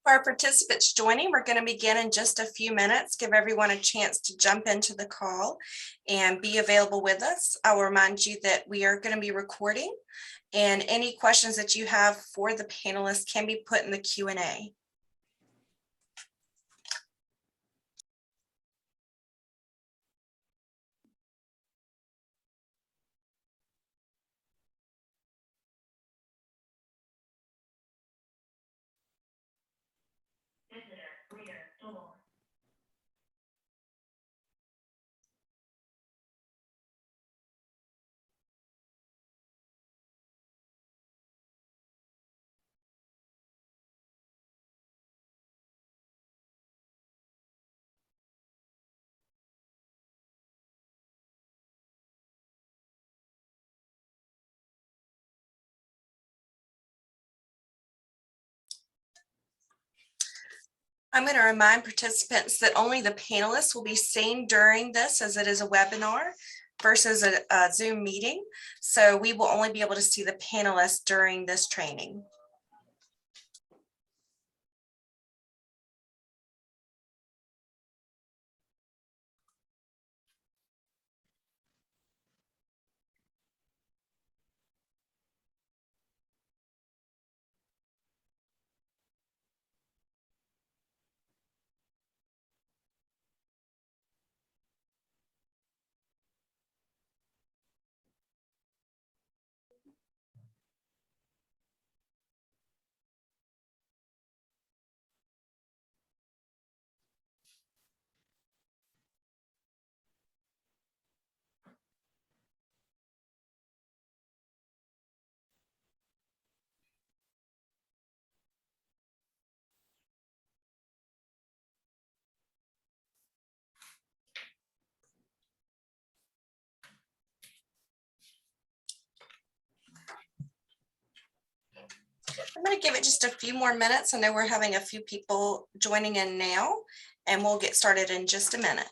For our participants joining, we're going to begin in just a few minutes. Give everyone a chance to jump into the call and be available with us. I will remind you that we are going to be recording, and any questions that you have for the panelists can be put in the Q&A. I'm going to remind participants that only the panelists will be seen during this, as it is a webinar versus a Zoom meeting. So we will only be able to see the panelists during this training. I'm going to give it just a few more minutes. I know we're having a few people joining in now, and we'll get started in just a minute.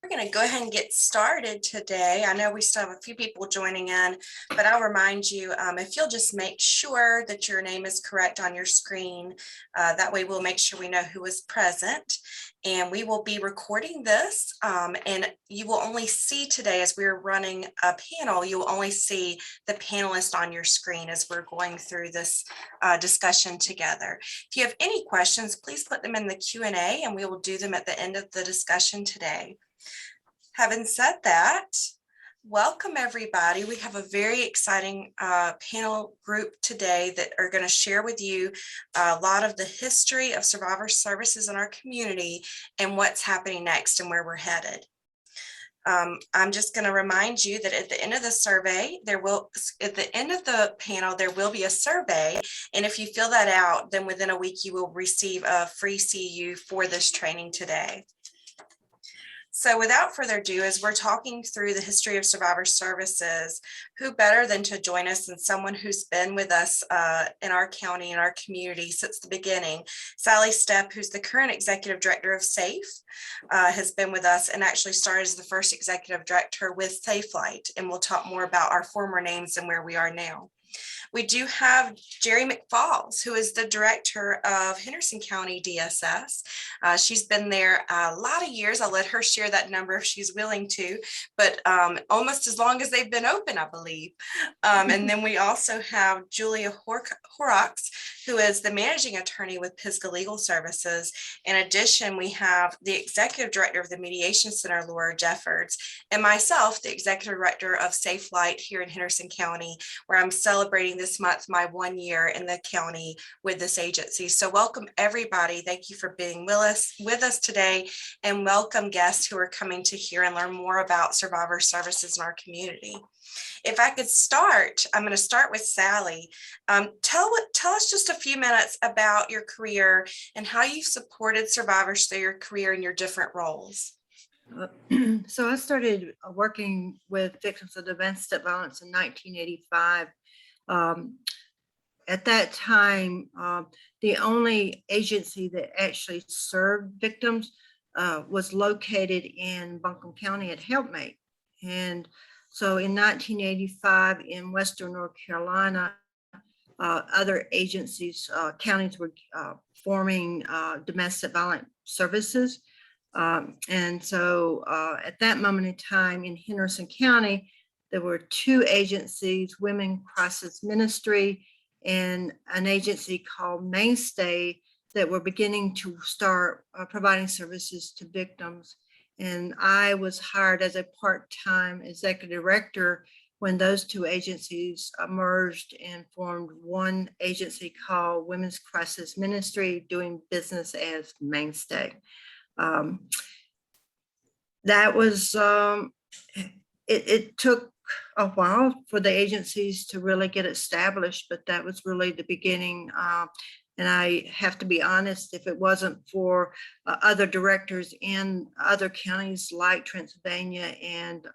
We're going to go ahead and get started today. I know we still have a few people joining in, but I'll remind you, if you'll just make sure that your name is correct on your screen, that way we'll make sure we know who is present. And we will be recording this, and you will only see today, as we're running a panel, you will only see the panelist on your screen as we're going through this discussion together. If you have any questions, please put them in the Q&A, and we will do them at the end of the discussion today. Having said that, welcome everybody. We have a very exciting panel group today that are going to share with you a lot of the history of survivor services in our community and what's happening next and where we're headed. I'm just going to remind you that at the end of the survey, at the end of the panel, there will be a survey. And if you fill that out, then within a week, you will receive a free CU for this training today. So without further ado, as we're talking through the history of survivor services, who better than to join us than someone who's been with us in our county, in our community since the beginning. Salley Stepp, who's the current executive director of SAFE, has been with us and actually started as the first executive director with SafeLight. And we'll talk more about our former names and where we are now. We do have Jerrie McFalls, who is the director of Henderson County DSS. She's been there a lot of years. I'll let her share that number if she's willing to, but almost as long as they've been open, I believe. And then we also have Julia Horrocks, who is the managing attorney with Pisgah Legal Services. In addition, we have the executive director of the Mediation Center, Laura Jeffords, and myself, the executive director of SafeLight here in Henderson County, where I'm celebrating this month my 1 year in the county with this agency. So welcome everybody. Thank you for being with us today, and welcome guests who are coming to hear and learn more about survivor services in our community. If I could start, I'm going to start with Salley. Tell us just a few minutes about your career and how you've supported survivors through your career in your different roles. So I started working with victims of domestic violence in 1985. At that time, the only agency that actually served victims was located in Buncombe County at Helpmate. And so in 1985 in Western North Carolina, other agencies, counties were forming domestic violence services. And so at that moment in time in Henderson County, there were two agencies, Women Crisis Ministry and an agency called Mainstay, that were beginning to start providing services to victims. And I was hired as a part-time executive director when those two agencies merged and formed one agency called Women's Crisis Ministry, doing business as Mainstay. That was, it took a while for the agencies to really get established, but that was really the beginning. And I have to be honest, if it wasn't for other directors in other counties like Transylvania and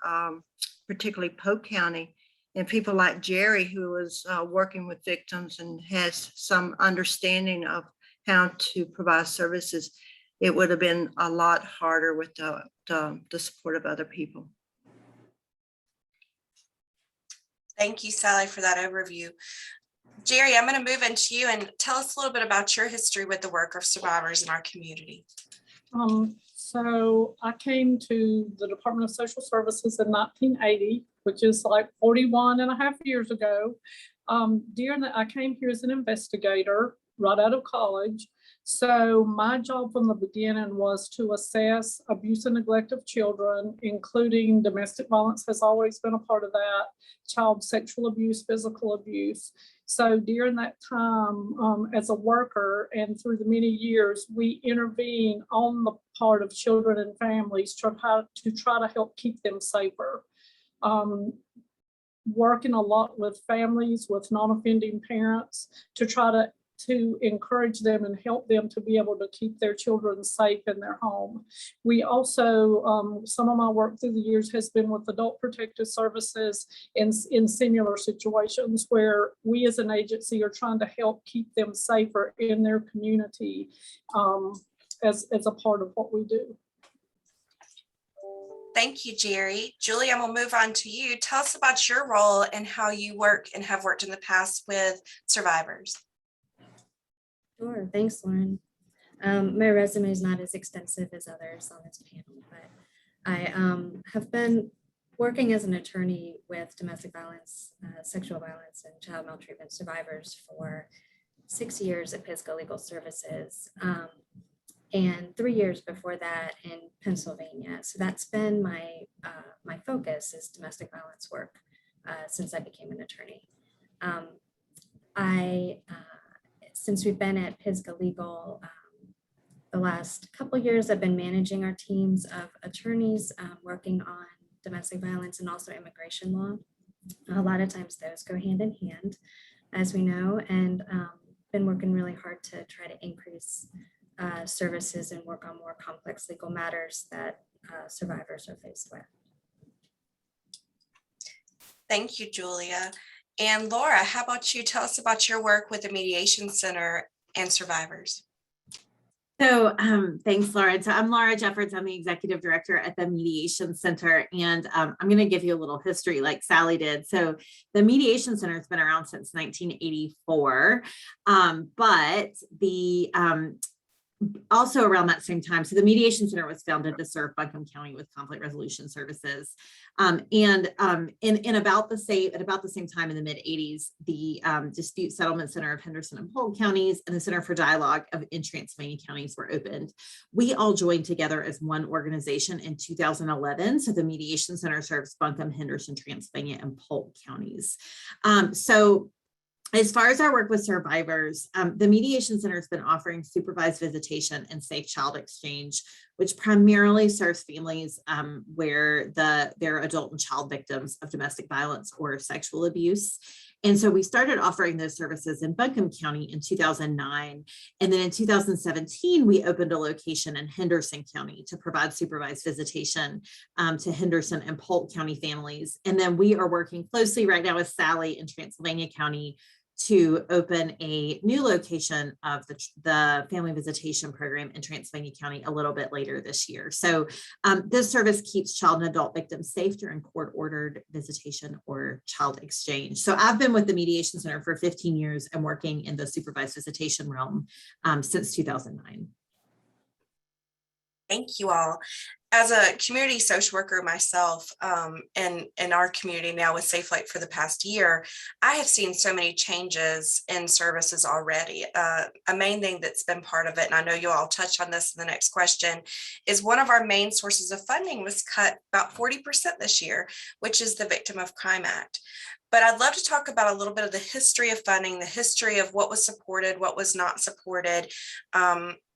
particularly Polk County, and people like Jerrie, who was working with victims and has some understanding of how to provide services, it would have been a lot harder with the support of other people. Thank you, Salley, for that overview. Jerrie, I'm going to move into you and tell us a little bit about your history with the work of survivors in our community. So I came to the Department of Social Services in 1980, which is like 41 and a half years ago. During that, I came here as an investigator right out of college. So my job from the beginning was to assess abuse and neglect of children, including domestic violence has always been a part of that, child sexual abuse, physical abuse. So during that time, as a worker and through the many years, we intervene on the part of children and families to try to help keep them safer. Working a lot with families, with non-offending parents to try to encourage them and help them to be able to keep their children safe in their home. We also, some of my work through the years has been with adult protective services in similar situations where we as an agency are trying to help keep them safer in their community as a part of what we do. Thank you, Jerrie. Julie, I'm going to move on to you. Tell us about your role and how you work and have worked in the past with survivors. Sure, thanks, Lauren. My resume is not as extensive as others on this panel, but I have been working as an attorney with domestic violence, sexual violence, and child maltreatment survivors for 6 years at Pisgah Legal Services, and 3 years before that in Pennsylvania. So that's been my focus is domestic violence work since I became an attorney. Since we've been at Pisgah Legal, the last couple of years, I've been managing our teams of attorneys working on domestic violence and also immigration law. A lot of times those go hand in hand, as we know, and been working really hard to try to increase services and work on more complex legal matters that survivors are faced with. Thank you, Julia. And Laura, how about you? Tell us about your work with the Mediation Center and survivors. So thanks, Laura. So I'm Laura Jeffords. I'm the executive director at the Mediation Center. And I'm going to give you a little history like Sally did. So the Mediation Center has been around since 1984. But the also around that same time, so the Mediation Center was founded to serve Buncombe County with conflict resolution services. In about the same time in the mid 80s, the Dispute Settlement Center of Henderson and Polk counties and the Center for Dialogue in Transylvania counties were opened. We all joined together as one organization in 2011. So the Mediation Center serves Buncombe, Henderson, Transylvania, and Polk counties. As far as our work with survivors, the Mediation Center has been offering supervised visitation and safe child exchange, which primarily serves families where they're adult and child victims of domestic violence or sexual abuse. And so we started offering those services in Buncombe County in 2009. And then in 2017, we opened a location in Henderson County to provide supervised visitation to Henderson and Polk County families. And then we are working closely right now with Salley in Transylvania County to open a new location of the family visitation program in Transylvania County a little bit later this year. So this service keeps child and adult victims safe during court-ordered visitation or child exchange. So I've been with the Mediation Center for 15 years and working in the supervised visitation realm since 2009. Thank you all. As a community social worker myself, and in our community now with Safe Flight for the past year, I have seen so many changes in services already. A main thing that's been part of it, and I know you'll all touch on this in the next question, is one of our main sources of funding was cut about 40% this year, which is the Victim of Crime Act. But I'd love to talk about a little bit of the history of funding, the history of what was supported, what was not supported,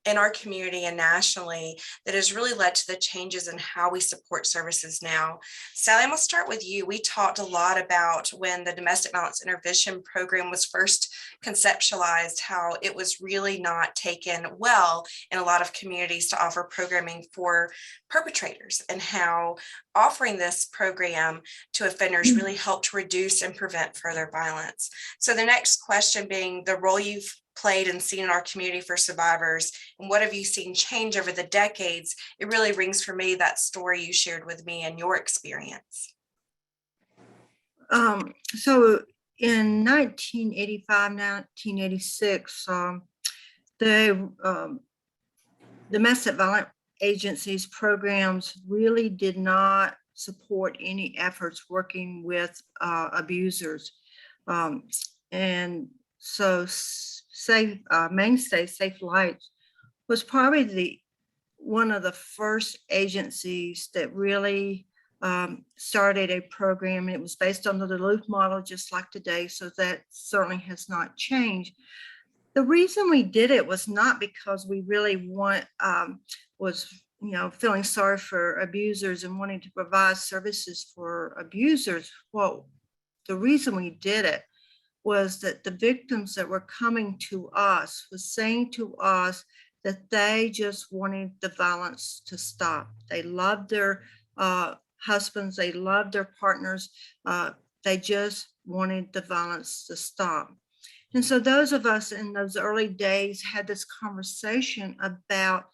in our community and nationally that has really led to the changes in how we support services now. Sally, I'm gonna start with you. We talked a lot about when the domestic violence intervention program was first conceptualized, how it was really not taken well in a lot of communities to offer programming for perpetrators, and how offering this program to offenders really helped reduce and prevent further violence. So the next question being the role you've played and seen in our community for survivors, and what have you seen change over the decades? It really rings for me that story you shared with me and your experience. So in 1985, 1986, the domestic violence agencies programs really did not support any efforts working with abusers. And so Mainstay Safe Lights was probably one of the first agencies that really started a program, and it was based on the Duluth model, just like today. So that certainly has not changed. The reason we did it was not because we really was feeling sorry for abusers and wanting to provide services for abusers. Well, the reason we did it was that the victims that were coming to us was saying to us that they just wanted the violence to stop. They loved their husbands, they loved their partners, they just wanted the violence to stop. And so those of us in those early days had this conversation about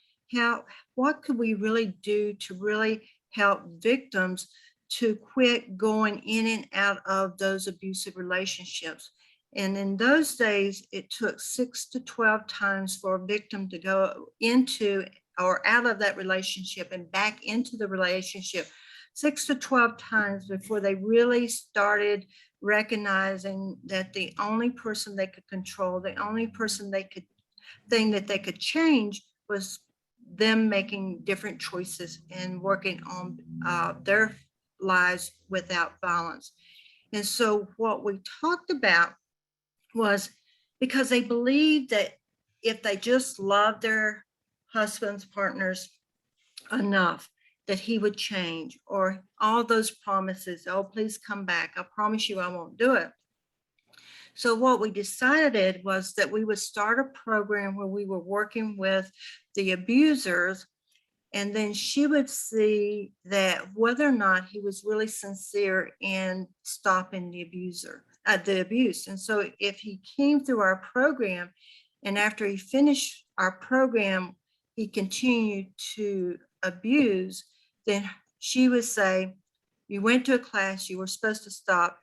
what could we really do to really help victims to quit going in and out of those abusive relationships. And in those days, it took 6 to 12 times for a victim to go into or out of that relationship and back into the relationship, 6 to 12 times before they really started recognizing that the only person they could control, the only person thing that they could change was them making different choices and working on their lives without violence. And so what we talked about was because they believed that if they just loved their husbands, partners enough, that he would change, or all those promises, oh, please come back, I promise you I won't do it. So what we decided was that we would start a program where we were working with the abusers And then she would see that whether or not he was really sincere in stopping the abuse. And so if he came through our program and after he finished our program, he continued to abuse, then she would say, you went to a class, you were supposed to stop,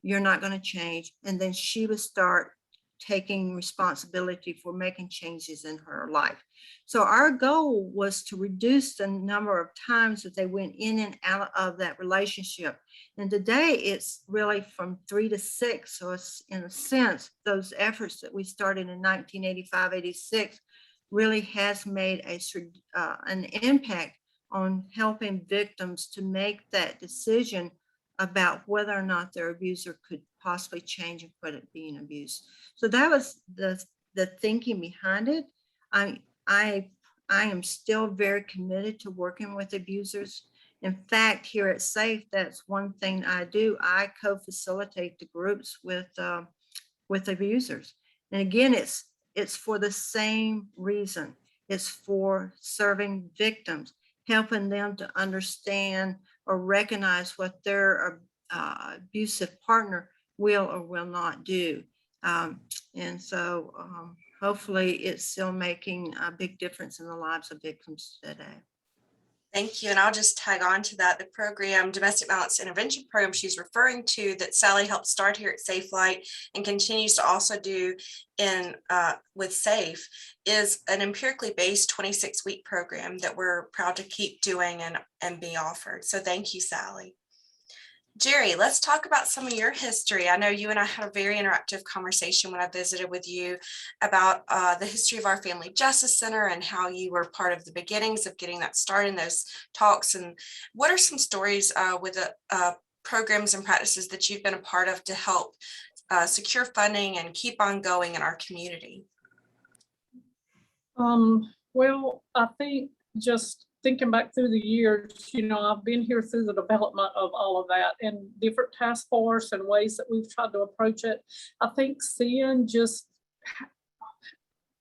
you're not going to change. And then she would start taking responsibility for making changes in her life. So our goal was to reduce the number of times that they went in and out of that relationship. And today it's really from 3 to 6. So it's, in a sense, those efforts that we started in 1985, 86 really has made an impact on helping victims to make that decision about whether or not their abuser could possibly change and quit it being abused. So that was the thinking behind it. I am still very committed to working with abusers. In fact, here at SAFE, that's one thing I do. I co-facilitate the groups with abusers. And again, it's for the same reason. It's for serving victims, helping them to understand or recognize what their abusive partner will or will not do. And so hopefully it's still making a big difference in the lives of victims today. Thank you. And I'll just tag on to that. The program, Domestic Violence Intervention Program she's referring to, that Salley helped start here at Safe Light and continues to also do in with SAFE, is an empirically based 26-week program that we're proud to keep doing and be offered. So thank you, Salley. Jerrie, let's talk about some of your history. I know you and I had a very interactive conversation when I visited with you about the history of our Family Justice Center and how you were part of the beginnings of getting that started in those talks. And what are some stories with the programs and practices that you've been a part of to help secure funding and keep on going in our community? Well, I think just thinking back through the years, I've been here through the development of all of that and different task force and ways that we've tried to approach it. I think seeing just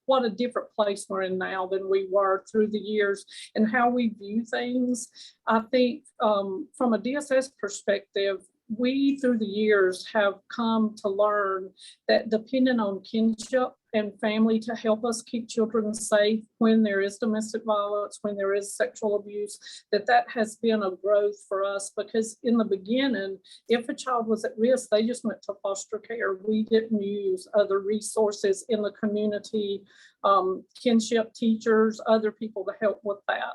what a different place we're in now than we were through the years and how we view things. I think from a DSS perspective, we through the years have come to learn that depending on kinship and family to help us keep children safe when there is domestic violence, when there is sexual abuse, that has been a growth for us, because in the beginning, if a child was at risk, they just went to foster care. We didn't use other resources in the community, kinship teachers, other people to help with that.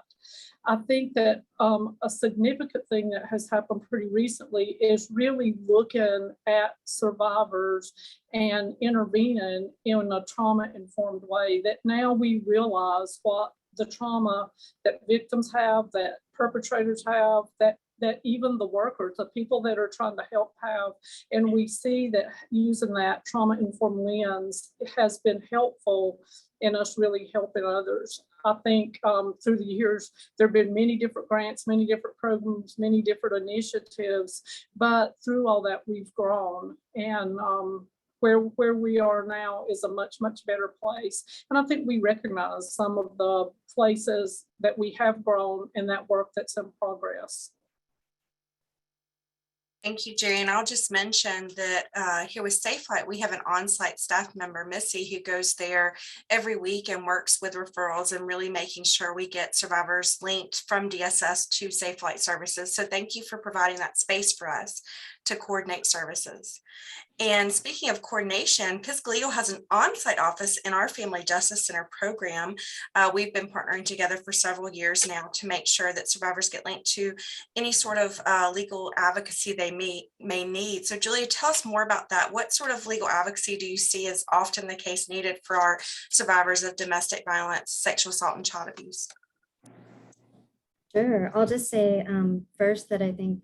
I think that a significant thing that has happened pretty recently is really looking at survivors and intervening in a trauma-informed way, that now we realize what the trauma that victims have, that perpetrators have, that even the workers, the people that are trying to help have, and we see that using that trauma-informed lens has been helpful in us really helping others. I think through the years, there have been many different grants, many different programs, many different initiatives, but through all that we've grown, and where we are now is a much, much better place. And I think we recognize some of the places that we have grown and that work that's in progress. Thank you, Jerrie. And I'll just mention that here with Safe Light, we have an on-site staff member, Missy, who goes there every week and works with referrals and really making sure we get survivors linked from DSS to Safe Light services. So thank you for providing that space for us to coordinate services. And speaking of coordination, Pisgah has an on-site office in our Family Justice Center program. We've been partnering together for several years now to make sure that survivors get linked to any sort of legal advocacy they may need. So Julia, tell us more about that. What sort of legal advocacy do you see as often the case needed for our survivors of domestic violence, sexual assault, and child abuse? Sure. I'll just say first that I think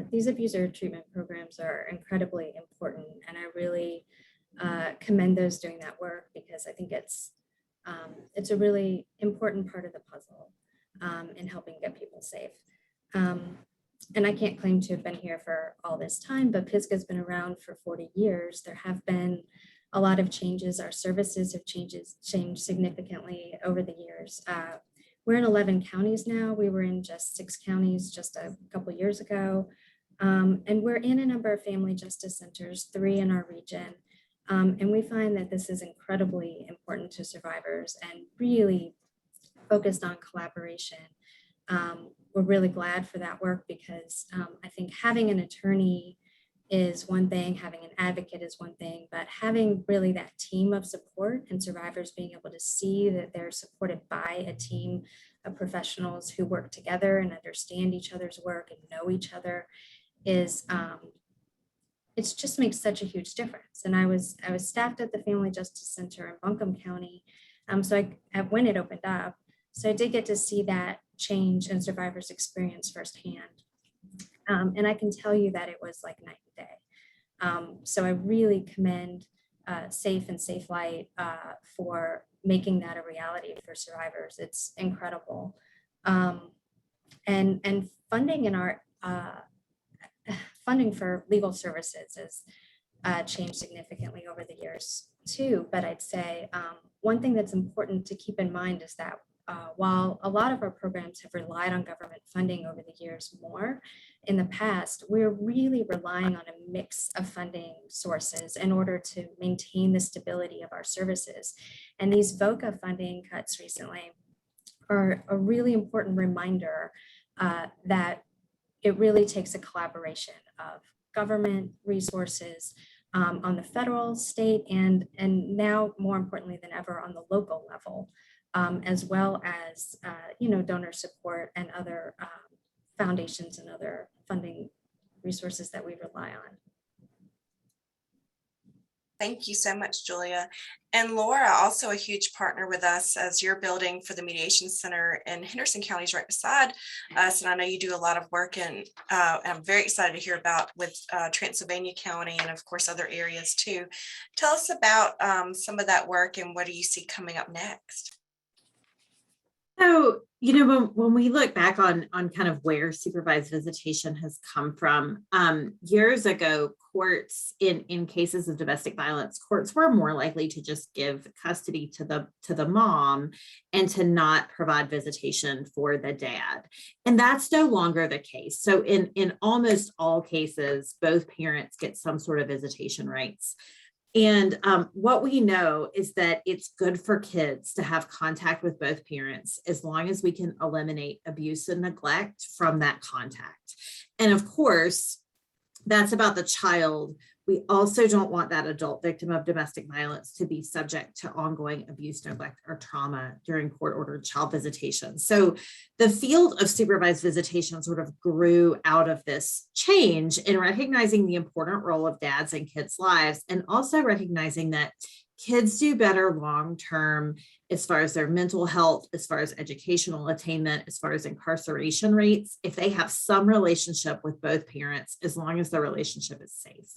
these abuser treatment programs are incredibly important, and I really commend those doing that work, because I think it's a really important part of the puzzle in helping get people safe. And I can't claim to have been here for all this time, but Pisgah has been around for 40 years. There have been a lot of changes. Our services have changed significantly over the years. We're in 11 counties now. We were in just 6 counties just a couple years ago. And we're in a number of family justice centers, 3 in our region. And we find that this is incredibly important to survivors and really focused on collaboration. We're really glad for that work because I think having an attorney is one thing, having an advocate is one thing, but having really that team of support and survivors being able to see that they're supported by a team of professionals who work together and understand each other's work and know each other is it just makes such a huge difference. And I was staffed at the Family Justice Center in Buncombe County. So when it opened up, so I did get to see that change in survivors' experience firsthand. And I can tell you that it was like night and day. So I really commend SAFE and Safe Light for making that a reality for survivors. It's incredible. And funding in our funding for legal services has changed significantly over the years too. But I'd say one thing that's important to keep in mind is that while a lot of our programs have relied on government funding over the years more, in the past, we're really relying on a mix of funding sources in order to maintain the stability of our services. And these VOCA funding cuts recently are a really important reminder that it really takes a collaboration of government resources on the federal, state, and now more importantly than ever on the local level, as well as donor support and other foundations and other funding resources that we rely on. Thank you so much, Julia. And Laura, also a huge partner with us as you're building for the Mediation Center in Henderson County is right beside us. And I know you do a lot of work and I'm very excited to hear about with Transylvania County and of course other areas too. Tell us about some of that work and what do you see coming up next? So, when we look back on kind of where supervised visitation has come from, years ago, courts in cases of domestic violence, courts were more likely to just give custody to the mom and to not provide visitation for the dad. And that's no longer the case. So in almost all cases, both parents get some sort of visitation rights. And what we know is that it's good for kids to have contact with both parents as long as we can eliminate abuse and neglect from that contact. And of course, that's about the child. We also don't want that adult victim of domestic violence to be subject to ongoing abuse, neglect, or trauma during court-ordered child visitation. So the field of supervised visitation sort of grew out of this change in recognizing the important role of dads in kids' lives and also recognizing that kids do better long-term as far as their mental health, as far as educational attainment, as far as incarceration rates, if they have some relationship with both parents, as long as the relationship is safe.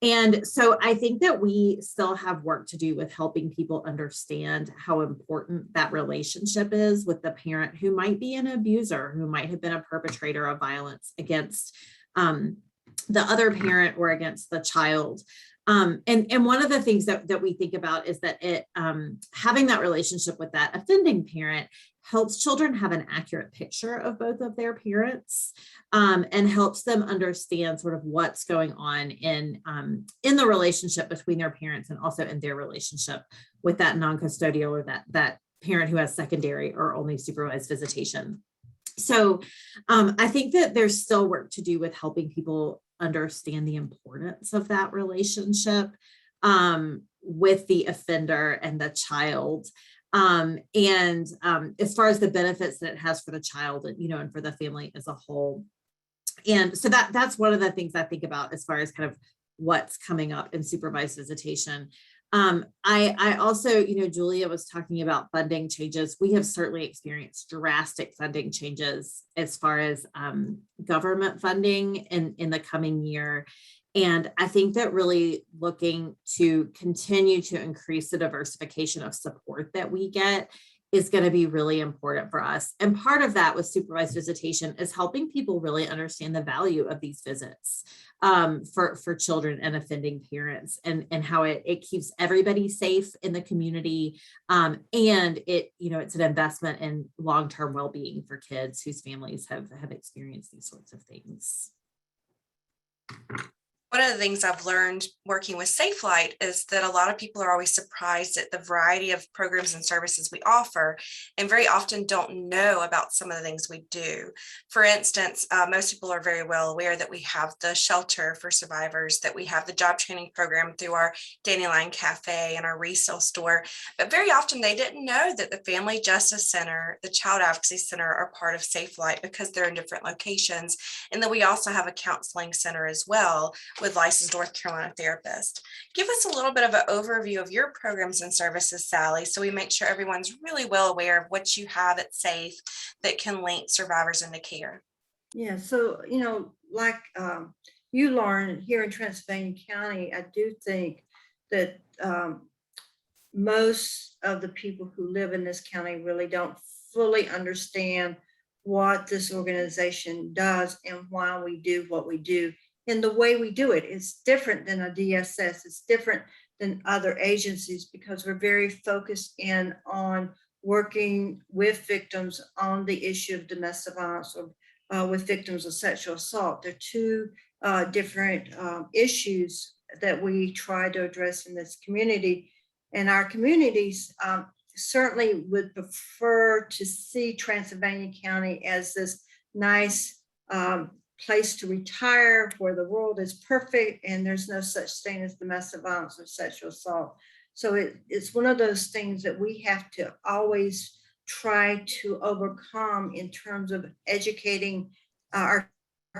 And so I think that we still have work to do with helping people understand how important that relationship is with the parent who might be an abuser, who might have been a perpetrator of violence against the other parent or against the child. And one of the things that we think about is that having that relationship with that offending parent helps children have an accurate picture of both of their parents and helps them understand sort of what's going on in the relationship between their parents and also in their relationship with that non-custodial or that parent who has secondary or only supervised visitation. So I think that there's still work to do with helping people understand the importance of that relationship with the offender and the child. And as far as the benefits that it has for the child and, and for the family as a whole. And so that's one of the things I think about as far as kind of what's coming up in supervised visitation. I also, Julia was talking about funding changes. We have certainly experienced drastic funding changes as far as government funding in the coming year. And I think that really looking to continue to increase the diversification of support that we get is going to be really important for us. And part of that with supervised visitation is helping people really understand the value of these visits. for children and offending parents, and how it keeps everybody safe in the community. And it's an investment in long-term well-being for kids whose families have experienced these sorts of things. One of the things I've learned working with Safe Flight is that a lot of people are always surprised at the variety of programs and services we offer, and very often don't know about some of the things we do. For instance, most people are very well aware that we have the shelter for survivors, that we have the job training program through our Dandelion Cafe and our resale store, but very often they didn't know that the Family Justice Center, the Child Advocacy Center are part of Safe Flight because they're in different locations, and that we also have a counseling center as well with licensed North Carolina therapists. Give us a little bit of an overview of your programs and services, Sally, so we make sure everyone's really well aware of what you have at SAFE that can link survivors into care. Yeah, so, like you, Lauren, here in Transylvania County, I do think that most of the people who live in this county really don't fully understand what this organization does and why we do what we do. And the way we do it is different than a DSS. It's different than other agencies because we're very focused in on working with victims on the issue of domestic violence or with victims of sexual assault. They're two different issues that we try to address in this community. And our communities certainly would prefer to see Transylvania County as this nice place to retire where the world is perfect and there's no such thing as domestic violence or sexual assault. So it's one of those things that we have to always try to overcome in terms of educating our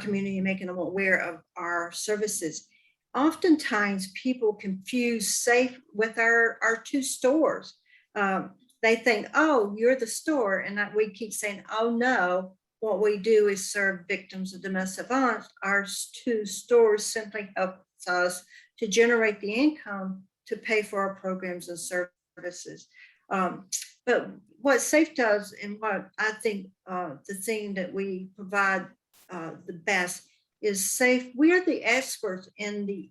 community and making them aware of our services. Oftentimes people confuse SAFE with our two stores. They think, oh, you're the store. And we keep saying, oh no, what we do is serve victims of domestic violence. Our two stores simply help us to generate the income to pay for our programs and services. But what SAFE does, and what I think the thing that we provide the best is SAFE. We are the experts in the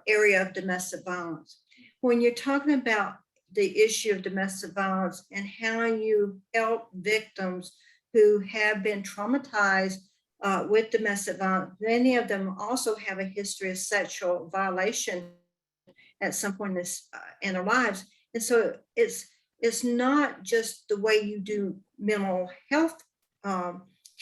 area of domestic violence. When you're talking about the issue of domestic violence and how you help victims who have been traumatized with domestic violence, many of them also have a history of sexual violation at some point in their lives. And so it's not just the way you do mental health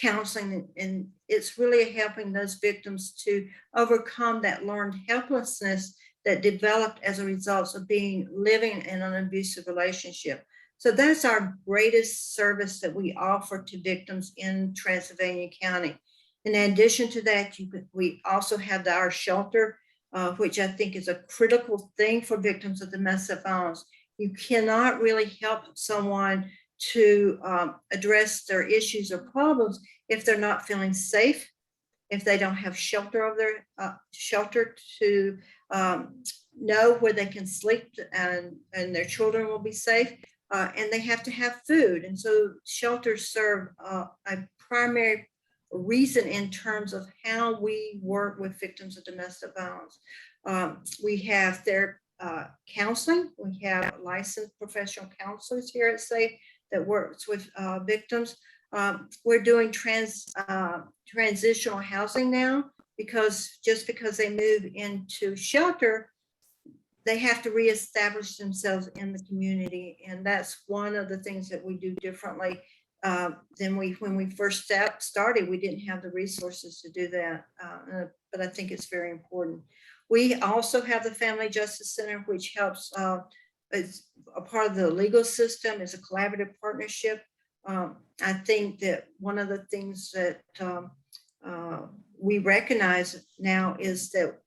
counseling, and it's really helping those victims to overcome that learned helplessness that developed as a result of living in an abusive relationship. So that's our greatest service that we offer to victims in Transylvania County. In addition to that, we also have our shelter, which I think is a critical thing for victims of domestic violence. You cannot really help someone to address their issues or problems if they're not feeling safe, if they don't have shelter of their shelter to know where they can sleep and their children will be safe, and they have to have food. And so shelters serve a primary reason in terms of how we work with victims of domestic violence. We have their counseling. We have licensed professional counselors here at SAFE that works with victims. We're doing transitional housing now, because just because they move into shelter, they have to reestablish themselves in the community. And that's one of the things that we do differently than when we first started. We didn't have the resources to do that, but I think it's very important. We also have the Family Justice Center, which helps as a part of the legal system, is a collaborative partnership. I think that one of the things that we recognize now is that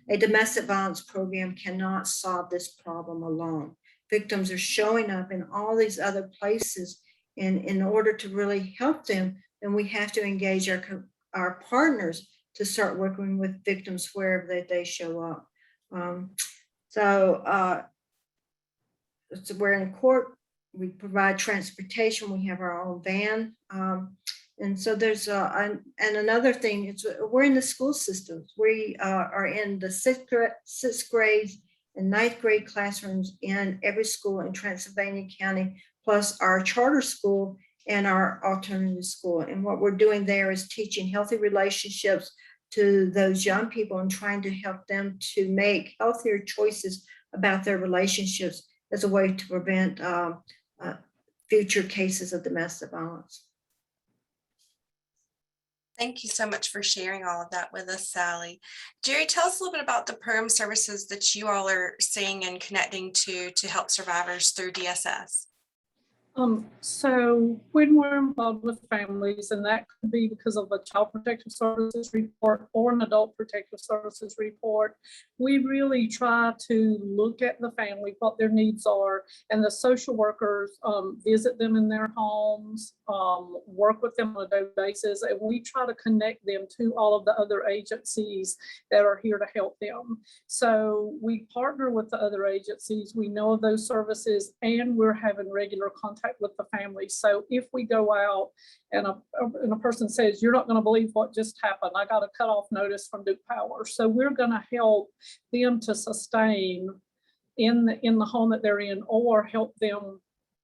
a domestic violence program cannot solve this problem alone. Victims are showing up in all these other places, and in order to really help them, then we have to engage our partners to start working with victims wherever they show up. So we're in court. We provide transportation. We have our own van. And so there's and another thing is we're in the school systems. We are in the sixth grade and ninth grade classrooms in every school in Transylvania County, plus our charter school and our alternative school. And what we're doing there is teaching healthy relationships to those young people and trying to help them to make healthier choices about their relationships as a way to prevent future cases of domestic violence. Thank you so much for sharing all of that with us, Sally. Jerry, tell us a little bit about the program services that you all are seeing and connecting to help survivors through DSS. So when we're involved with families, and that could be because of a child protective services report or an adult protective services report, we really try to look at the family, what their needs are, and the social workers visit them in their homes, work with them on a daily basis, and we try to connect them to all of the other agencies that are here to help them. So we partner with the other agencies, we know of those services, and we're having regular contact with the family. So if we go out and a person says, you're not going to believe what just happened, I got a cutoff notice from Duke Power. So we're going to help them to sustain in the home that they're in, or help them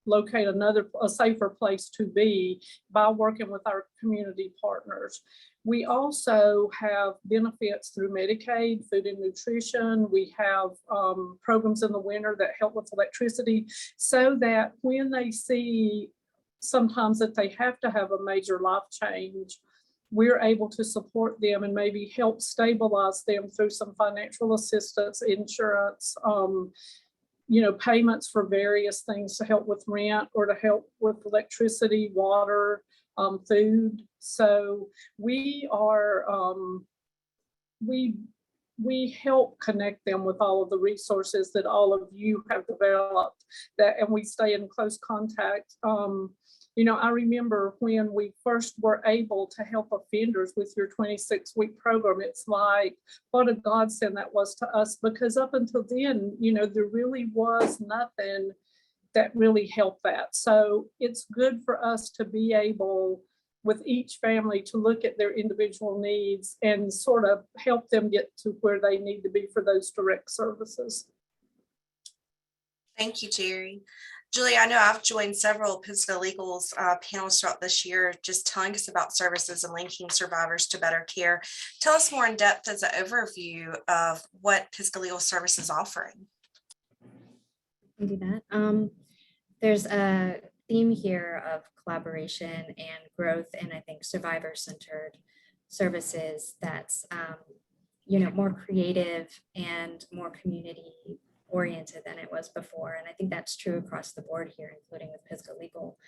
locate a safer place to be by working with our community partners. We also have benefits through Medicaid, food and nutrition. We have programs in the winter that help with electricity, so that when they see sometimes that they have to have a major life change, we're able to support them and maybe help stabilize them through some financial assistance, insurance, payments for various things to help with rent or to help with electricity, water, food. So we are, we help connect them with all of the resources that all of you have developed, and we stay in close contact. I remember when we first were able to help offenders with your 26-week program, it's like, what a godsend that was to us, because up until then, there really was nothing that really helped that. So it's good for us to be able, with each family, to look at their individual needs and sort of help them get to where they need to be for those direct services. Thank you, Jerry. Julie, I know I've joined several Pisgah Legal's panels throughout this year, just telling us about services and linking survivors to better care. Tell us more in depth as an overview of what Pisgah Legal Service is offering. I can do that. There's a theme here of collaboration and growth, and I think survivor-centered services that's more creative and more community oriented than it was before. And I think that's true across the board here, including with Pisgah Legal.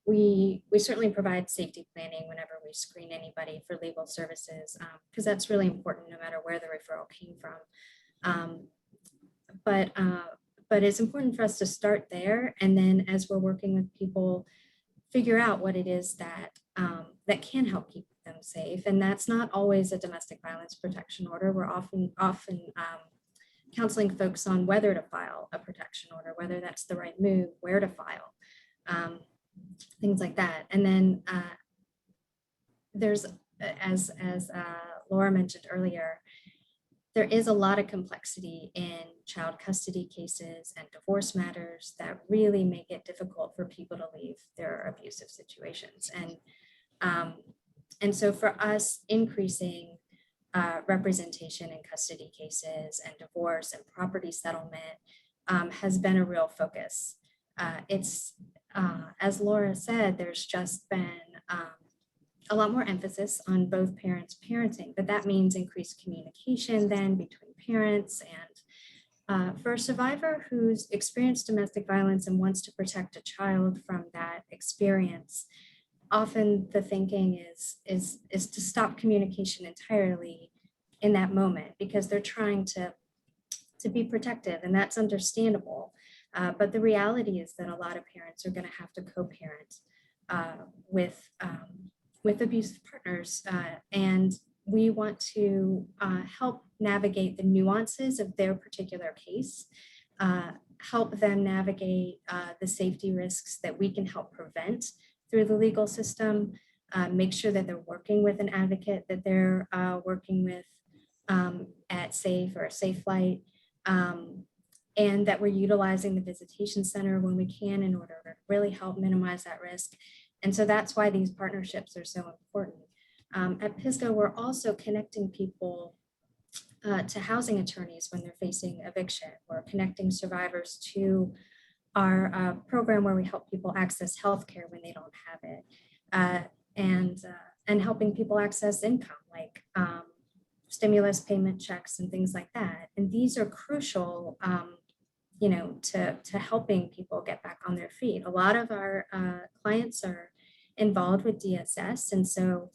We certainly provide safety planning whenever we screen anybody for legal services, because that's really important no matter where the referral came from. But it's important for us to start there, and then as we're working with people, figure out what it is that that can help keep them safe. And that's not always a domestic violence protection order. We're often counseling folks on whether to file a protection order, whether that's the right move, where to file, things like that. And then there's, as Laura mentioned earlier, there is a lot of complexity in child custody cases and divorce matters that really make it difficult for people to leave their abusive situations. And so for us, increasing representation in custody cases and divorce and property settlement has been a real focus. It's, as Laura said, there's just been a lot more emphasis on both parents parenting, but that means increased communication then between parents. And for a survivor who's experienced domestic violence and wants to protect a child from that experience, often the thinking is to stop communication entirely in that moment, because they're trying to be protective, and that's understandable. But the reality is that a lot of parents are going to have to co-parent with abusive partners, and we want to help navigate the nuances of their particular case, help them navigate the safety risks that we can help prevent through the legal system, make sure that they're working with an advocate that they're working with at SAFE or Safe Flight, and that we're utilizing the visitation center when we can in order to really help minimize that risk. And so that's why these partnerships are so important. At Pisgah, we're also connecting people to housing attorneys when they're facing eviction. We're connecting survivors to our program where we help people access healthcare when they don't have it, and helping people access income like stimulus payment checks and things like that. And these are crucial, to helping people get back on their feet. A lot of our clients are involved with DSS, and so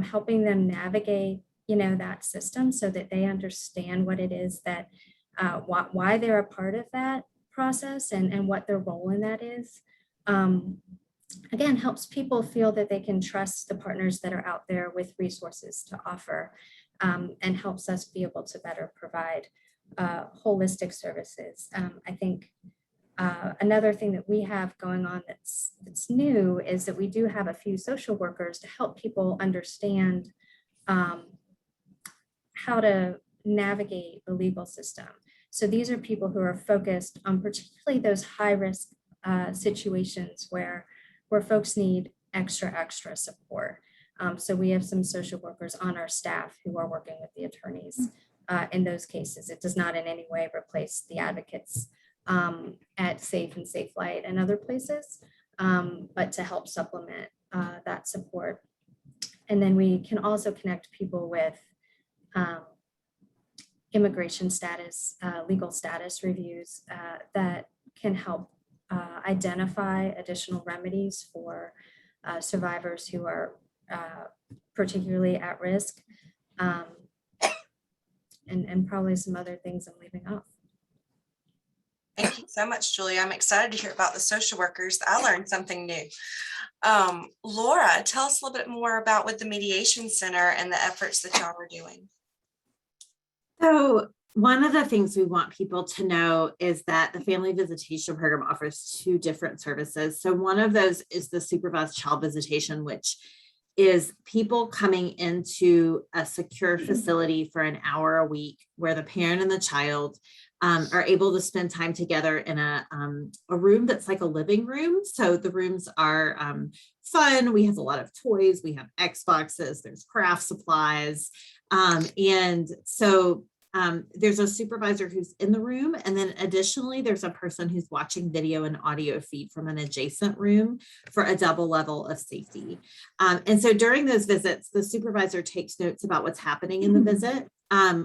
helping them navigate, that system so that they understand what it is that, why they're a part of that process and what their role in that is. Again, helps people feel that they can trust the partners that are out there with resources to offer, and helps us be able to better provide holistic services. I think another thing that we have going on that's new is that we do have a few social workers to help people understand how to navigate the legal system. So these are people who are focused on particularly those high risk situations where folks need extra support. So we have some social workers on our staff who are working with the attorneys in those cases. It does not in any way replace the advocates at SAFE and Safe Flight and other places, but to help supplement that support. And then we can also connect people with immigration status, legal status reviews that can help identify additional remedies for survivors who are particularly at risk, and probably some other things I'm leaving off. Thank you so much, Julia. I'm excited to hear about the social workers. I learned something new. Laura, tell us a little bit more about with the Mediation Center and the efforts that y'all are doing. So one of the things we want people to know is that the Family Visitation Program offers two different services. So one of those is the supervised child visitation, which is people coming into a secure facility for an hour a week where the parent and the child are able to spend time together in a room that's like a living room. So the rooms are fun. We have a lot of toys. We have Xboxes. There's craft supplies. And so there's a supervisor who's in the room. And then additionally, there's a person who's watching video and audio feed from an adjacent room for a double level of safety. And so during those visits, the supervisor takes notes about what's happening in the visit,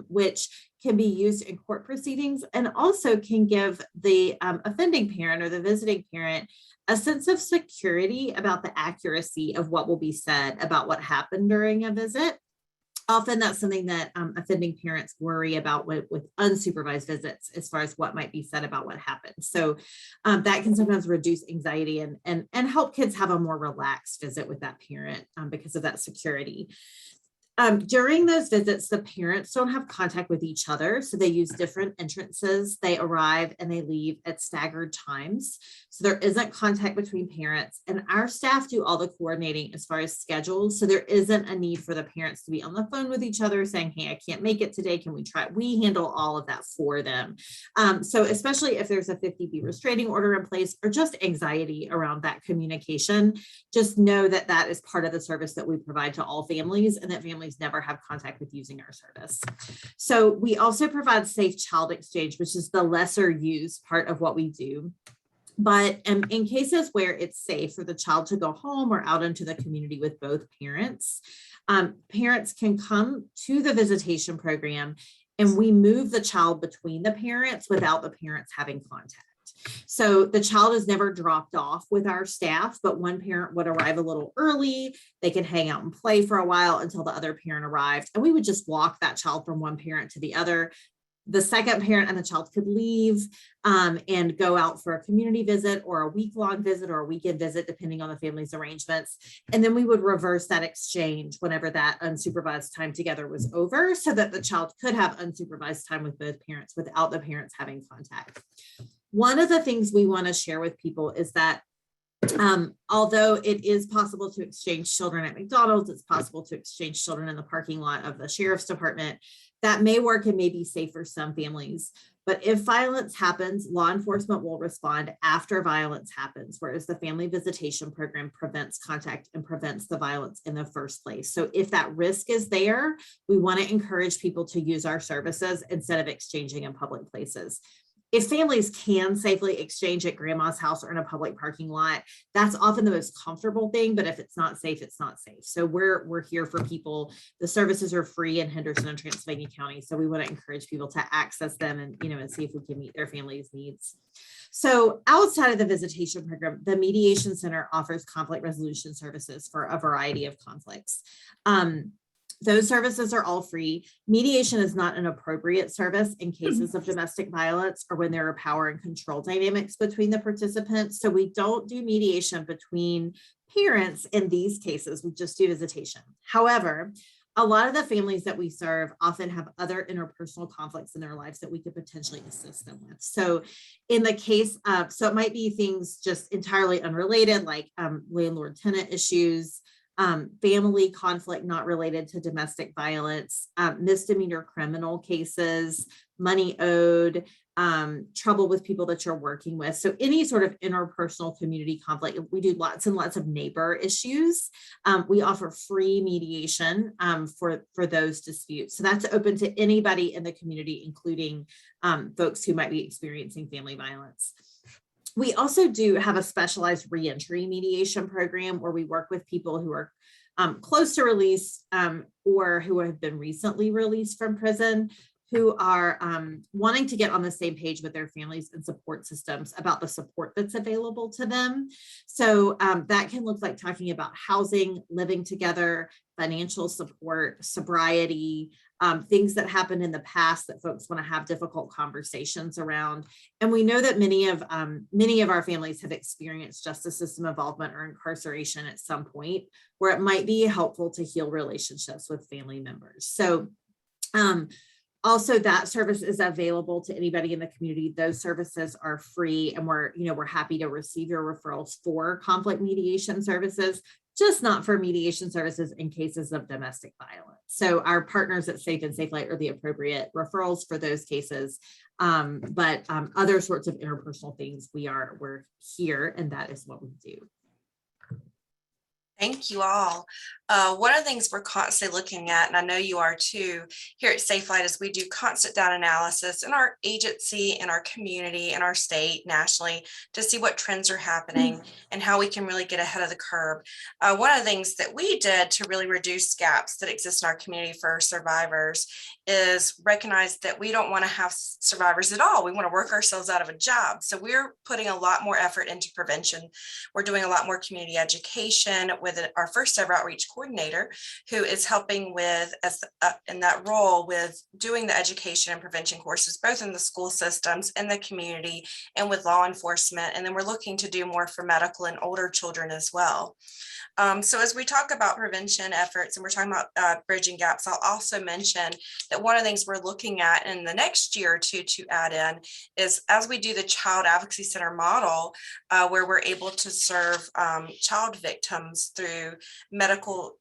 which can be used in court proceedings and also can give the offending parent or the visiting parent a sense of security about the accuracy of what will be said about what happened during a visit. Often that's something that offending parents worry about with unsupervised visits as far as what might be said about what happened. So that can sometimes reduce anxiety and help kids have a more relaxed visit with that parent because of that security. During those visits, the parents don't have contact with each other. So they use different entrances. They arrive and they leave at staggered times. So there isn't contact between parents, and our staff do all the coordinating as far as schedules. So there isn't a need for the parents to be on the phone with each other saying, hey, I can't make it today. Can we try? We handle all of that for them. So especially if there's a 50B restraining order in place or just anxiety around that communication, just know that that is part of the service that we provide to all families, and that families never have contact with using our service. So we also provide safe child exchange, which is the lesser used part of what we do. But in cases where it's safe for the child to go home or out into the community with both parents, parents can come to the visitation program and we move the child between the parents without the parents having contact. So the child is never dropped off with our staff, but one parent would arrive a little early. They could hang out and play for a while until the other parent arrived. And we would just walk that child from one parent to the other. The second parent and the child could leave and go out for a community visit or a week-long visit or a weekend visit, depending on the family's arrangements. And then we would reverse that exchange whenever that unsupervised time together was over, so that the child could have unsupervised time with both parents without the parents having contact. One of the things we want to share with people is that Although it is possible to exchange children at McDonald's, it's possible to exchange children in the parking lot of the sheriff's department. That may work and may be safe for some families. But if violence happens, law enforcement will respond after violence happens, whereas the family visitation program prevents contact and prevents the violence in the first place. So if that risk is there, we want to encourage people to use our services instead of exchanging in public places. If families can safely exchange at grandma's house or in a public parking lot, that's often the most comfortable thing. But if it's not safe, it's not safe. So we're here for people. The services are free in Henderson and Transylvania County. So we want to encourage people to access them and, and see if we can meet their family's needs. So outside of the visitation program, the Mediation Center offers conflict resolution services for a variety of conflicts. Those services are all free. Mediation is not an appropriate service in cases of domestic violence or when there are power and control dynamics between the participants. So we don't do mediation between parents in these cases. We just do visitation. However, a lot of the families that we serve often have other interpersonal conflicts in their lives that we could potentially assist them with. So in the case of, so it might be things just entirely unrelated, like landlord-tenant issues, family conflict not related to domestic violence, misdemeanor criminal cases, money owed, trouble with people that you're working with. So any sort of interpersonal community conflict. We do lots and lots of neighbor issues. We offer free mediation for those disputes. So that's open to anybody in the community, including folks who might be experiencing family violence. We also do have a specialized reentry mediation program where we work with people who are close to release or who have been recently released from prison, who are wanting to get on the same page with their families and support systems about the support that's available to them. So that can look like talking about housing, living together, financial support, sobriety, things that happened in the past that folks want to have difficult conversations around. And we know that many of our families have experienced justice system involvement or incarceration at some point where it might be helpful to heal relationships with family members. So also, that service is available to anybody in the community. Those services are free, and we're happy to receive your referrals for conflict mediation services, just not for mediation services in cases of domestic violence. So our partners at Safe and Safe Light are the appropriate referrals for those cases. But other sorts of interpersonal things, we're here, and that is what we do. Thank you all. One of the things we're constantly looking at, and I know you are too, here at Safe Light, is we do constant data analysis in our agency, in our community, in our state, nationally, to see what trends are happening and how we can really get ahead of the curve. One of the things that we did to really reduce gaps that exist in our community for survivors is recognize that we don't want to have survivors at all. We want to work ourselves out of a job. So we're putting a lot more effort into prevention. We're doing a lot more community education with our first ever outreach coordinator, who is helping with, in that role, with doing the education and prevention courses, both in the school systems, in the community, and with law enforcement. And then we're looking to do more for medical and older children as well. So as we talk about prevention efforts and we're talking about bridging gaps, I'll also mention that one of the things we're looking at in the next year or two to add in is, as we do the Child Advocacy Center model, where we're able to serve child victims through medical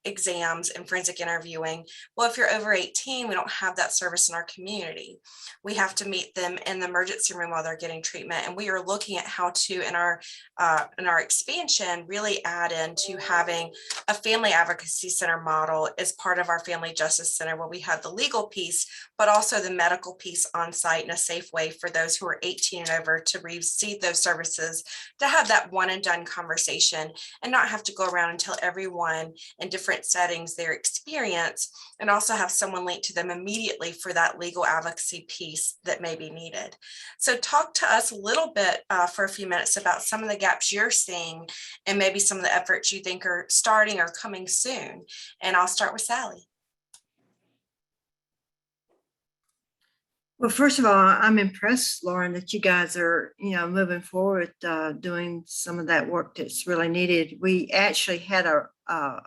exams and forensic interviewing. Well, if you're over 18, we don't have that service in our community. We have to meet them in the emergency room while they're getting treatment. And we are looking at how to, in our expansion, really add into having a family advocacy center model as part of our family justice center, where we have the legal piece, but also the medical piece on site in a safe way for those who are 18 and over to receive those services, to have that one and done conversation and not have to go around and tell everyone in different settings their experience, and also have someone linked to them immediately for that legal advocacy piece that may be needed. So talk to us a little bit for a few minutes about some of the gaps you're seeing and maybe some of the efforts you think are starting or coming soon. And I'll start with Salley. Well, first of all, I'm impressed, Lauren, that you guys are, moving forward, doing some of that work that's really needed. We actually had a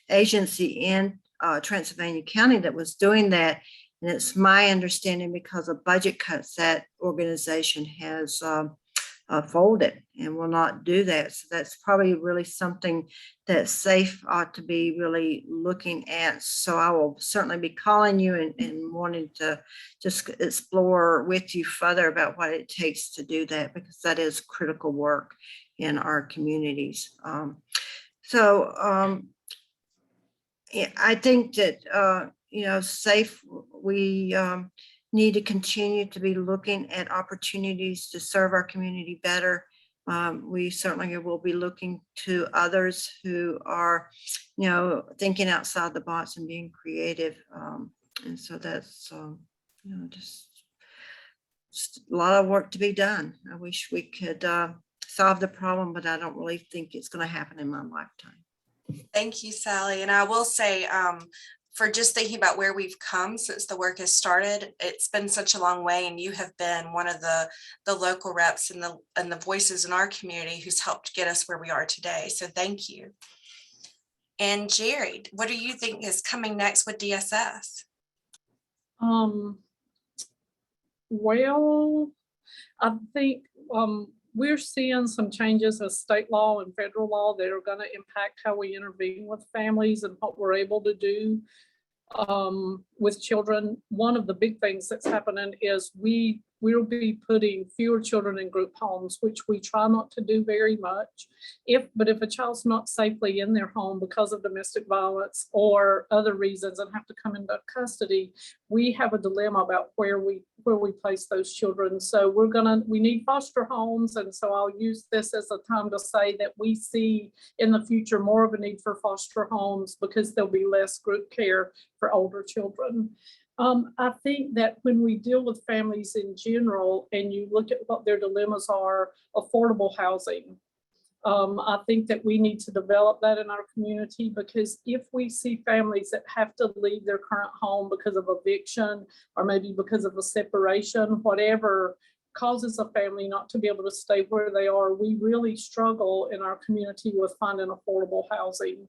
agency in Transylvania County that was doing that. And it's my understanding, because of budget cuts, that organization has folded and will not do that. So that's probably really something that SAFE ought to be really looking at. So I will certainly be calling you and wanting to just explore with you further about what it takes to do that, because that is critical work in our communities. Yeah, I think that, SAFE, we need to continue to be looking at opportunities to serve our community better. We certainly will be looking to others who are, thinking outside the box and being creative. And so that's, just a lot of work to be done. I wish we could solve the problem, but I don't really think it's going to happen in my lifetime. Thank you, Sally. And I will say, for just thinking about where we've come since the work has started, it's been such a long way, and you have been one of the local reps and the voices in our community who's helped get us where we are today. So thank you. And Jerry, what do you think is coming next with DSS? Well, I think we're seeing some changes of state law and federal law that are going to impact how we intervene with families and what we're able to do with children. One of the big things that's happening is we'll be putting fewer children in group homes, which we try not to do very much. But if a child's not safely in their home because of domestic violence or other reasons and have to come into custody, we have a dilemma about where we place those children. So we need foster homes. And so I'll use this as a time to say that we see in the future more of a need for foster homes because there'll be less group care for older children. I think that when we deal with families in general and you look at what their dilemmas are, affordable housing, I think that we need to develop that in our community, because if we see families that have to leave their current home because of eviction or maybe because of a separation, whatever causes a family not to be able to stay where they are, we really struggle in our community with finding affordable housing.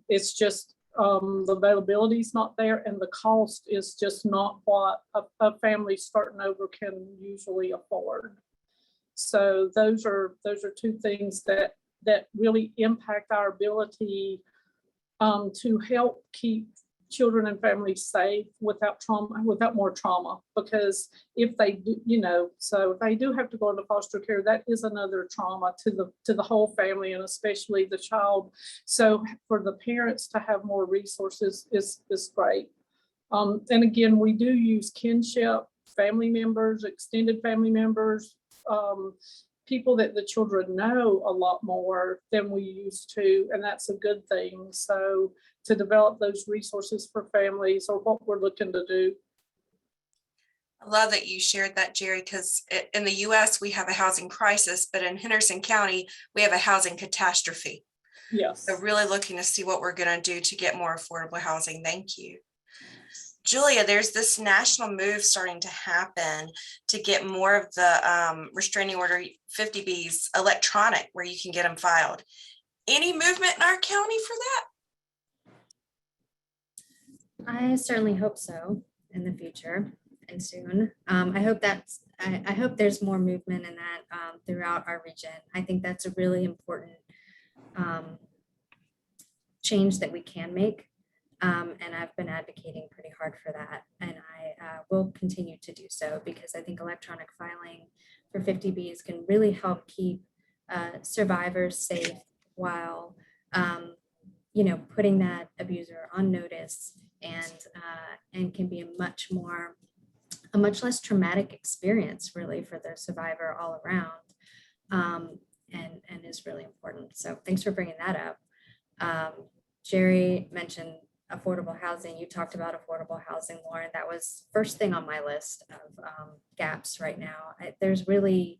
It's just the availability is not there, and the cost is just not what a family starting over can usually afford. So those are two things that really impact our ability to help keep children and families safe without more trauma. Because if they do, so if they do have to go into foster care, that is another trauma to the whole family and especially the child. So for the parents to have more resources is great. And again, we do use kinship, family members, extended family members, people that the children know a lot more than we used to, and that's a good thing. So to develop those resources for families are what we're looking to do. I love that you shared that, Jerry, because in the US, we have a housing crisis, but in Henderson County, we have a housing catastrophe. Yes. So really looking to see what we're going to do to get more affordable housing. Thank you. Julia, there's this national move starting to happen to get more of the restraining order 50Bs electronic, where you can get them filed. Any movement in our county for that? I certainly hope so in the future and soon. I hope there's more movement in that throughout our region. I think that's a really important change that we can make. And I've been advocating pretty hard for that. And I will continue to do so, because I think electronic filing for 50Bs can really help keep survivors safe while, putting that abuser on notice, and can be a much less traumatic experience really for the survivor all around, and is really important. So thanks for bringing that up. Jerry mentioned affordable housing. You talked about affordable housing, Lauren. That was first thing on my list of gaps right now. There's really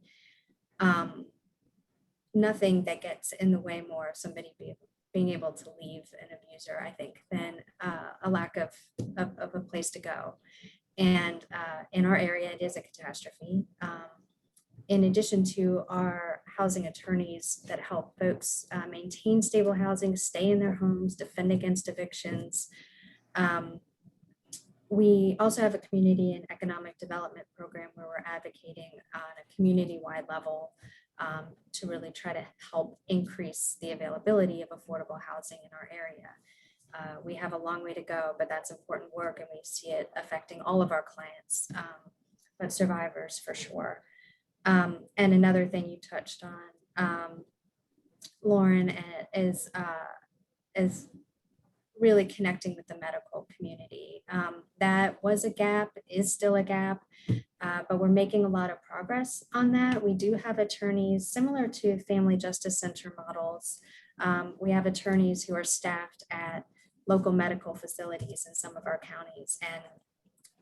nothing that gets in the way more of somebody being able to leave an abuser, I think, than a lack of a place to go. And in our area, it is a catastrophe. In addition to our housing attorneys that help folks maintain stable housing, stay in their homes, defend against evictions, We also have a community and economic development program where we're advocating on a community-wide level to really try to help increase the availability of affordable housing in our area. We have a long way to go, but that's important work, and we see it affecting all of our clients, but survivors for sure. And another thing you touched on, Lauren, is really connecting with the medical community. That was a gap, is still a gap, but we're making a lot of progress on that. We do have attorneys similar to family justice center models. We have attorneys who are staffed at local medical facilities in some of our counties. And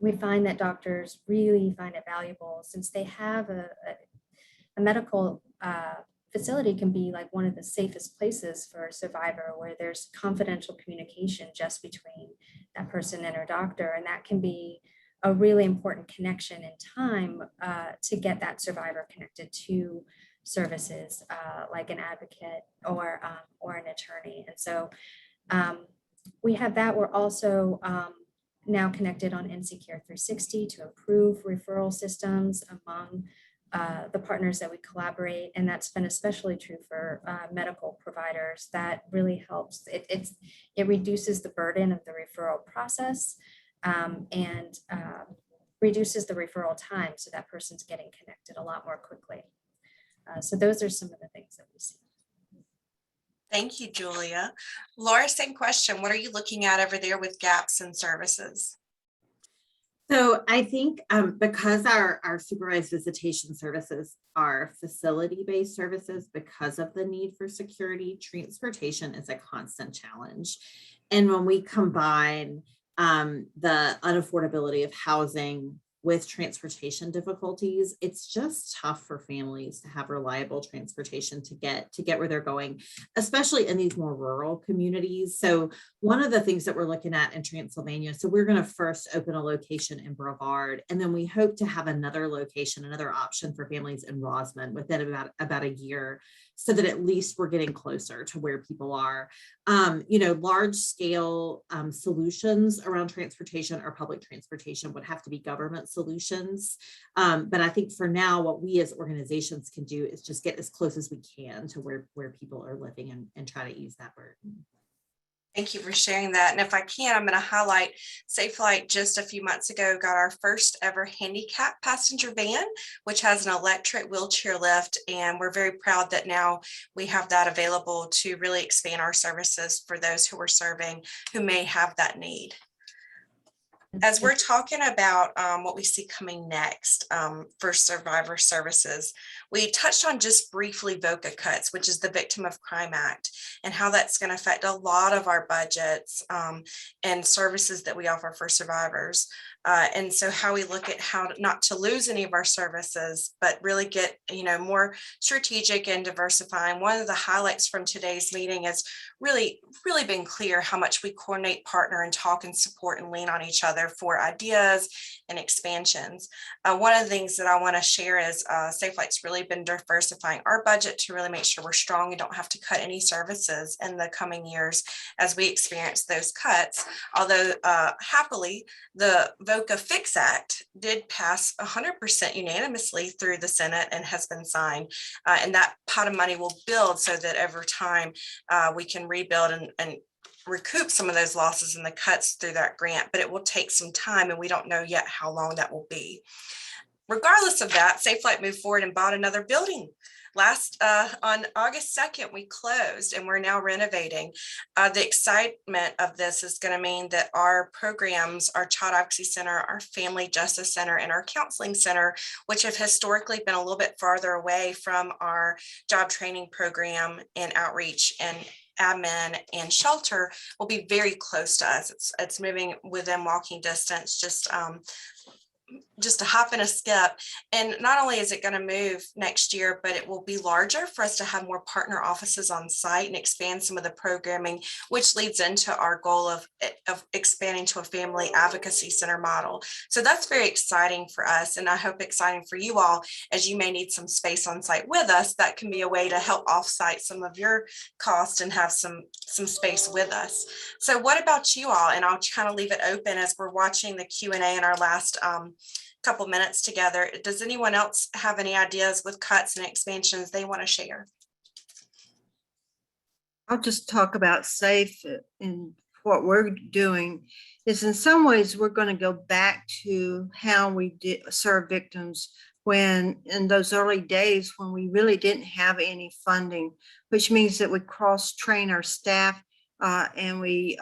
we find that doctors really find it valuable, since they have a medical facility can be like one of the safest places for a survivor, where there's confidential communication just between that person and her doctor. And that can be a really important connection in time to get that survivor connected to services like an advocate or an attorney. And so we have that. We're also now connected on NC Care 360 to improve referral systems among the partners that we collaborate. And that's been especially true for medical providers. That really helps. It reduces the burden of the referral process and reduces the referral time, so that person's getting connected a lot more quickly. So those are some of the things that we see. Thank you, Julia. Laura, same question. What are you looking at over there with gaps in services? So I think because our supervised visitation services are facility-based services, because of the need for security, transportation is a constant challenge. And when we combine the unaffordability of housing with transportation difficulties, it's just tough for families to have reliable transportation to get where they're going, especially in these more rural communities. So one of the things that we're looking at in Transylvania, so we're going to first open a location in Brevard, and then we hope to have another location, another option for families in Rosman within about a year, so that at least we're getting closer to where people are. Large scale solutions around transportation or public transportation would have to be government solutions. But I think for now, what we as organizations can do is just get as close as we can to where people are living and try to ease that burden. Thank you for sharing that. And if I can, I'm going to highlight Safe Flight just a few months ago got our first ever handicap passenger van, which has an electric wheelchair lift. And we're very proud that now we have that available to really expand our services for those who are serving who may have that need. As we're talking about what we see coming next for survivor services, we touched on just briefly VOCA cuts, which is the Victim of Crime Act, and how that's going to affect a lot of our budgets and services that we offer for survivors. And so how we look at how not to lose any of our services, but really get, more strategic and diversifying. One of the highlights from today's meeting is really been clear how much we coordinate, partner, and talk and support and lean on each other for ideas and expansions. One of the things that I want to share is Safe Flight's really been diversifying our budget to really make sure we're strong and don't have to cut any services in the coming years as we experience those cuts. Although happily, the VOCA Fix Act did pass 100% unanimously through the Senate and has been signed. And that pot of money will build so that over time we can rebuild and recoup some of those losses and the cuts through that grant, but it will take some time and we don't know yet how long that will be. Regardless of that, Safe Flight moved forward and bought another building. On August 2nd, we closed and we're now renovating. The excitement of this is going to mean that our programs, our Child Advocacy Center, our Family Justice Center, and our Counseling Center, which have historically been a little bit farther away from our job training program and outreach and admin and shelter, will be very close to us. It's moving within walking distance, just just a hop and a skip. And not only is it going to move next year, but it will be larger for us to have more partner offices on site and expand some of the programming, which leads into our goal of expanding to a family advocacy center model. So that's very exciting for us. And I hope exciting for you all, as you may need some space on site with us. That can be a way to help offsite some of your cost and have some space with us. So what about you all? And I'll kind of leave it open as we're watching the Q&A in our last couple minutes together. Does anyone else have any ideas with cuts and expansions they want to share? I'll just talk about SAFE, and what we're doing is in some ways we're going to go back to how we did serve victims when in those early days when we really didn't have any funding, which means that we cross-train our staff and we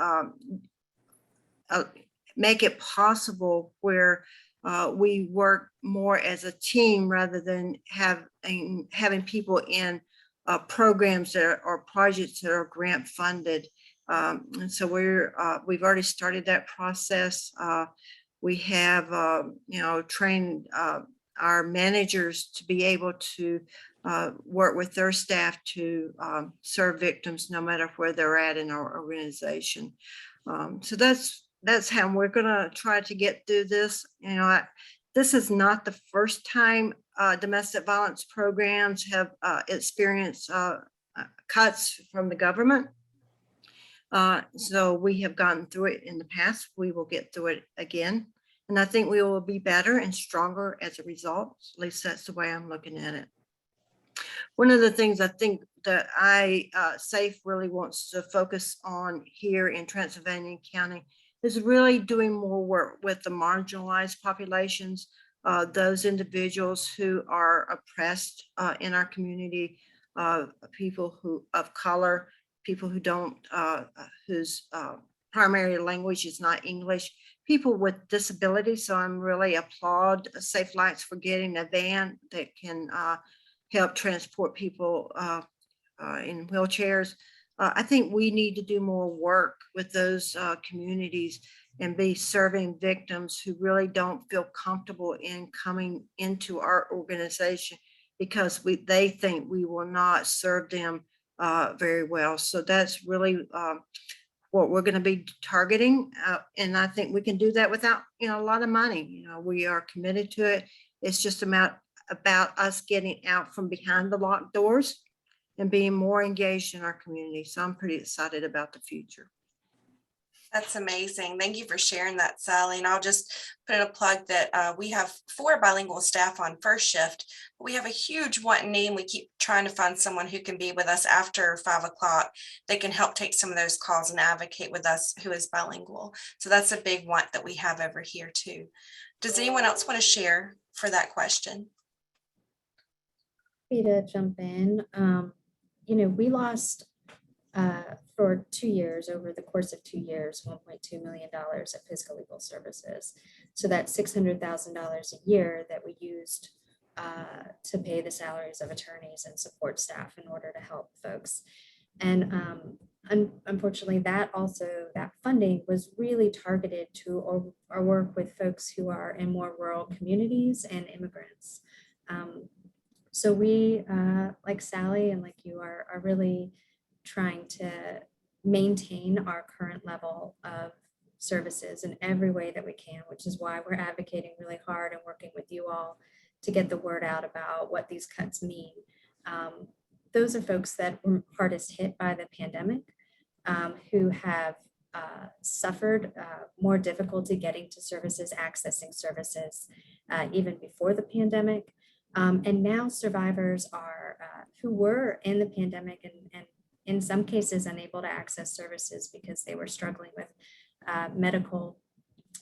make it possible where we work more as a team rather than having people in programs that are projects that are grant funded. And so we've already started that process. We have, trained our managers to be able to work with their staff to serve victims no matter where they're at in our organization. So that's how we're going to try to get through this. This is not the first time domestic violence programs have experienced cuts from the government. So we have gotten through it in the past. We will get through it again. And I think we will be better and stronger as a result. At least that's the way I'm looking at it. One of the things I think that SAFE really wants to focus on here in Transylvania County is really doing more work with the marginalized populations, those individuals who are oppressed in our community, people of color, people who don't, whose primary language is not English, people with disabilities. So I'm really applaud Safe Lights for getting a van that can help transport people in wheelchairs. I think we need to do more work with those communities and be serving victims who really don't feel comfortable in coming into our organization because they think we will not serve them very well. So that's really what we're going to be targeting. And I think we can do that without, a lot of money. We are committed to it. It's just about us getting out from behind the locked doors and being more engaged in our community. So I'm pretty excited about the future. That's amazing. Thank you for sharing that, Sally. And I'll just put in a plug that we have 4 bilingual staff on first shift. We have a huge want need. We keep trying to find someone who can be with us after 5 o'clock. They can help take some of those calls and advocate with us who is bilingual. So that's a big want that we have over here too. Does anyone else want to share for that question? Happy to jump in. We lost for 2 years, over the course of 2 years, $1.2 million at Pisgah Legal Services. So that's $600,000 a year that we used to pay the salaries of attorneys and support staff in order to help folks. And unfortunately, that funding was really targeted to our work with folks who are in more rural communities and immigrants. So we, like Sally and like you, are really trying to maintain our current level of services in every way that we can, which is why we're advocating really hard and working with you all to get the word out about what these cuts mean. Those are folks that were hardest hit by the pandemic, who have suffered more difficulty getting to services, accessing services, even before the pandemic. And now survivors are who were in the pandemic and in some cases unable to access services because they were struggling with medical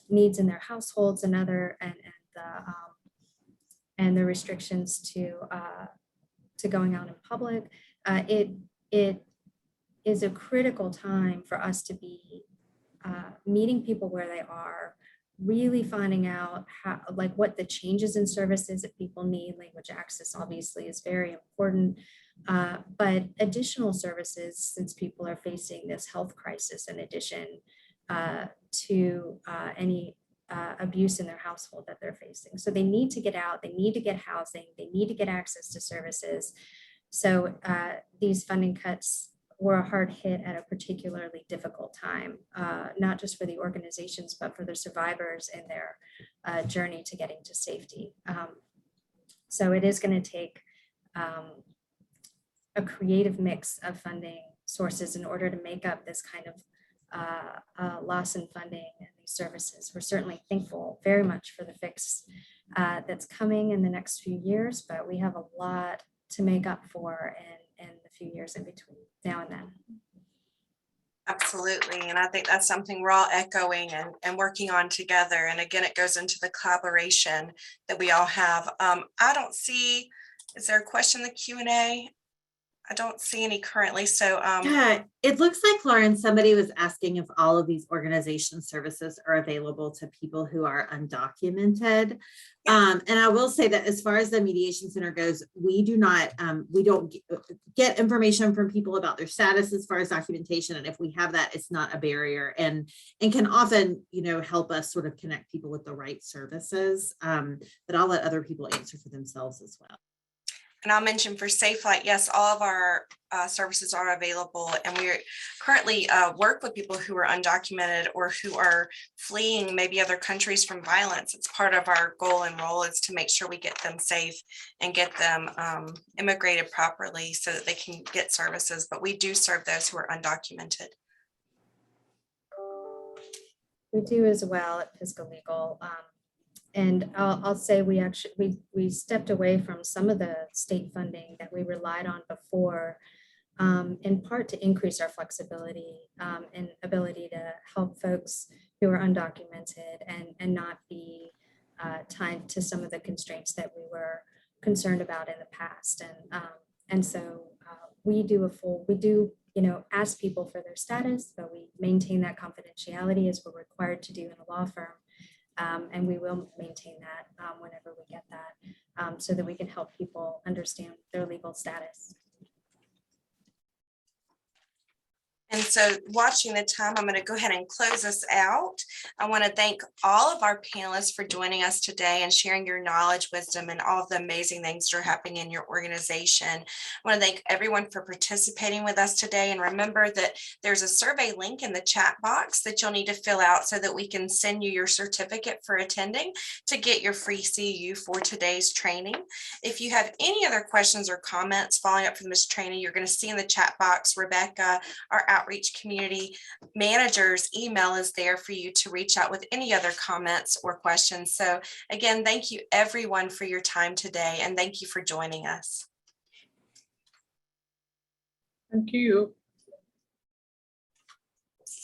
needs in their households and the restrictions to going out in public. It is a critical time for us to be meeting people where they are, really finding out what the changes in services that people need. Language access obviously is very important, but additional services, since people are facing this health crisis in addition to any abuse in their household that they're facing. So they need to get out, they need to get housing, they need to get access to services. So these funding cuts were a hard hit at a particularly difficult time, not just for the organizations, but for the survivors in their journey to getting to safety. So it is going to take a creative mix of funding sources in order to make up this kind of loss in funding and these services. We're certainly thankful very much for the fix that's coming in the next few years, but we have a lot to make up for in the few years in between now and then. Absolutely. And I think that's something we're all echoing and working on together. And again, it goes into the collaboration that we all have. I don't see, is there a question in the Q&A? I don't see any currently. So Yeah, it looks like, Lauren, somebody was asking if all of these organization services are available to people who are undocumented. And I will say that as far as the Mediation Center goes, we don't get information from people about their status as far as documentation. And if we have that, it's not a barrier and can often, help us sort of connect people with the right services. But I'll let other people answer for themselves as well. And I'll mention for Safe Flight, yes, all of our services are available, and we currently work with people who are undocumented or who are fleeing maybe other countries from violence. It's part of our goal and role is to make sure we get them safe and get them immigrated properly so that they can get services. But we do serve those who are undocumented. We do as well at Pisgah Legal. And I'll say we stepped away from some of the state funding that we relied on before, in part to increase our flexibility and ability to help folks who are undocumented and not be tied to some of the constraints that we were concerned about in the past. And so we do ask people for their status, but we maintain that confidentiality as we're required to do in a law firm. And we will maintain that whenever we get that so that we can help people understand their legal status. And so watching the time, I'm going to go ahead and close us out. I want to thank all of our panelists for joining us today and sharing your knowledge, wisdom, and all of the amazing things that are happening in your organization. I want to thank everyone for participating with us today. And remember that there's a survey link in the chat box that you'll need to fill out so that we can send you your certificate for attending to get your free CU for today's training. If you have any other questions or comments following up from this training, you're going to see in the chat box, Rebecca, our outreach community manager's email is there for you to reach out with any other comments or questions. So again, thank you everyone for your time today, and thank you for joining us. Thank you.